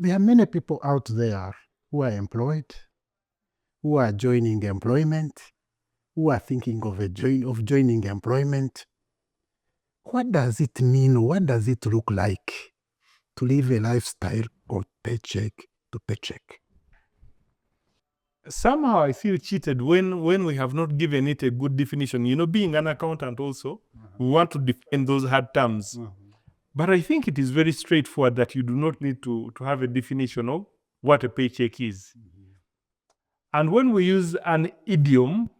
There are many people out there who are employed, who are joining employment, who are thinking of joining employment. What does it mean? What does it look like to live a lifestyle of paycheck to paycheck? Somehow I feel cheated when we have not given it a good definition. Being an accountant also, we want to define those hard terms. But I think it is very straightforward that you do not need to have a definition of what a paycheck is. And when we use an idiom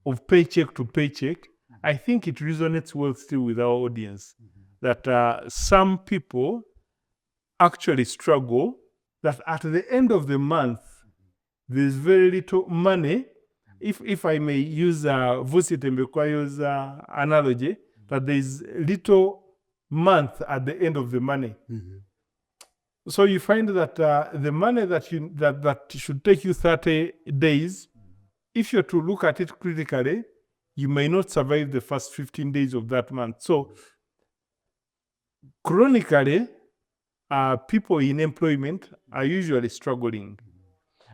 of paycheck to paycheck, I think it resonates well still with our audience. That some people actually struggle, that at the end of the month, there's very little money. If I may use Vusi Tembekwayo's analogy, that there's little month at the end of the money. So you find that the money that should take you 30 days, if you're to look at it critically, you may not survive the first 15 days of that month. So chronically, people in employment are usually struggling.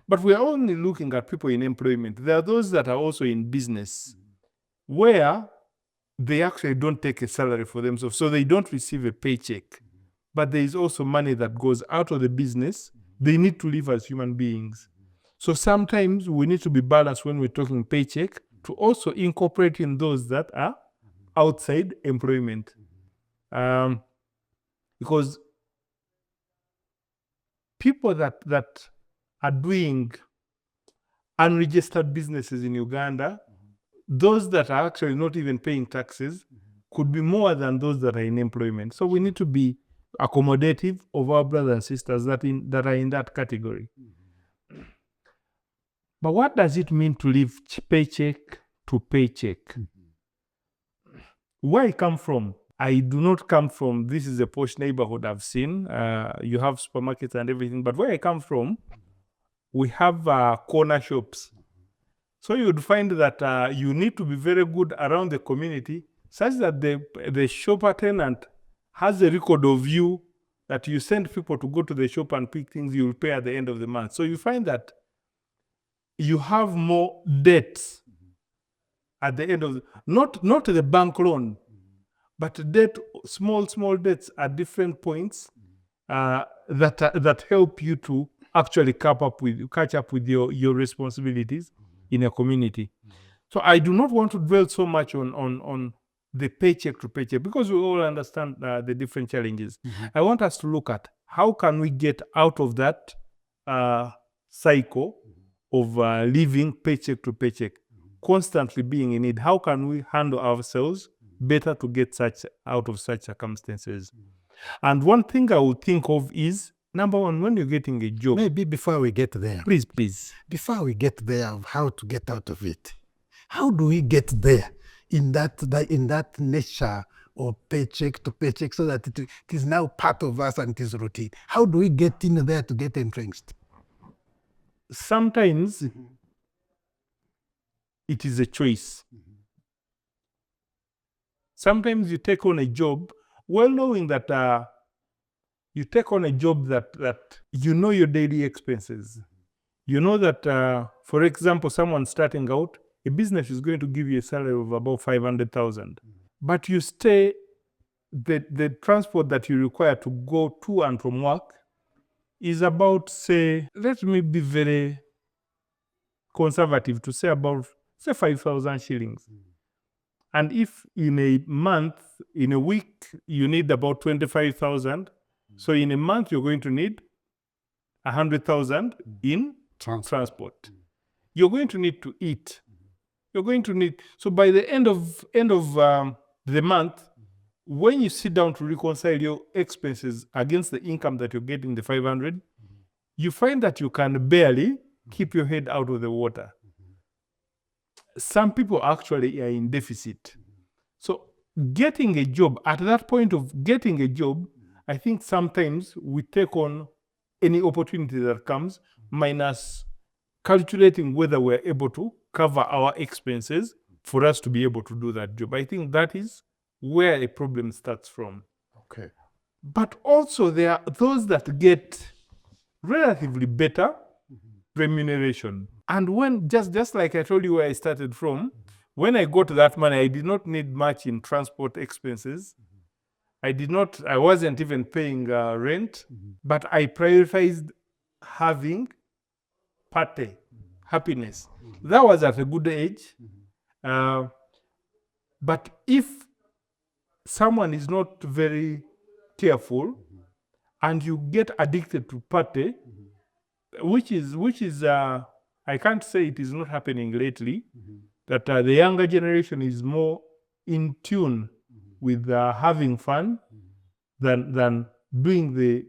But we are only looking at people in employment. There are those that are also in business where they actually don't take a salary for themselves, so they don't receive a paycheck. But there is also money that goes out of the business. They need to live as human beings. So sometimes we need to be balanced when we're talking paycheck to also incorporate in those that are outside employment. Because people that are doing unregistered businesses in Uganda, those that are actually not even paying taxes could be more than those that are in employment. So we need to be accommodative of our brothers and sisters that are in that category. But what does it mean to live paycheck to paycheck? Where I come from, I do not come from, this is a posh neighborhood I've seen. You have supermarkets and everything. But where I come from, we have corner shops. So you would find that you need to be very good around the community, such that the shop tenant has a record of you, that you send people to go to the shop and pick things you will pay at the end of the month. So you find that you have more debts at the end of not the bank loan, but debt, small debts at different points that help you to actually catch up with your responsibilities in a community. So I do not want to dwell so much on the paycheck to paycheck, because we all understand the different challenges. I want us to look at how can we get out of that cycle of living paycheck to paycheck, constantly being in need. How can we handle ourselves better to get out of such circumstances? And one thing I would think of is, number one, when you're getting a job. Maybe before we get there. Please. Before we get there of how to get out of it, how do we get there in that nature of paycheck to paycheck, so that it is now part of us and it is routine? How do we get in there to get entrenched? Sometimes it is a choice. Sometimes you take on a job well knowing that you take on a job that you know your daily expenses. You know that, for example, someone starting out, a business is going to give you a salary of about 500,000. But you stay, the transport that you require to go to and from work is about, say, let me be very conservative to say about, say, 5,000 shillings. And if in a month, in a week, you need about 25,000, so in a month you're going to need 100,000 in transport. You're going to need to eat. You're going to need, so by the end of the month, when you sit down to reconcile your expenses against the income that you're getting, the 500, you find that you can barely keep your head out of the water. Some people actually are in deficit. So getting a job, at that point of getting a job, I think sometimes we take on any opportunity that comes, minus calculating whether we're able to cover our expenses for us to be able to do that job. I think that is where a problem starts from. Okay. But also there are those that get relatively better remuneration. And when, just like I told you where I started from, when I got that money, I did not need much in transport expenses. I wasn't even paying rent, but I prioritized having party, happiness. That was at a good age. But if someone is not very careful and you get addicted to party, which is I can't say it is not happening lately, that the younger generation is more in tune with having fun than living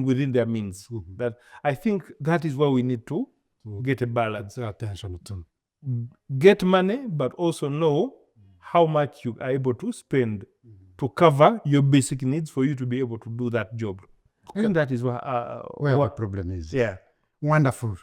within their means. That I think that is where we need to get a balance. Attention to Get money, but also know how much you are able to spend to cover your basic needs for you to be able to do that job. I think that is where the problem is. Yeah. Wonderful.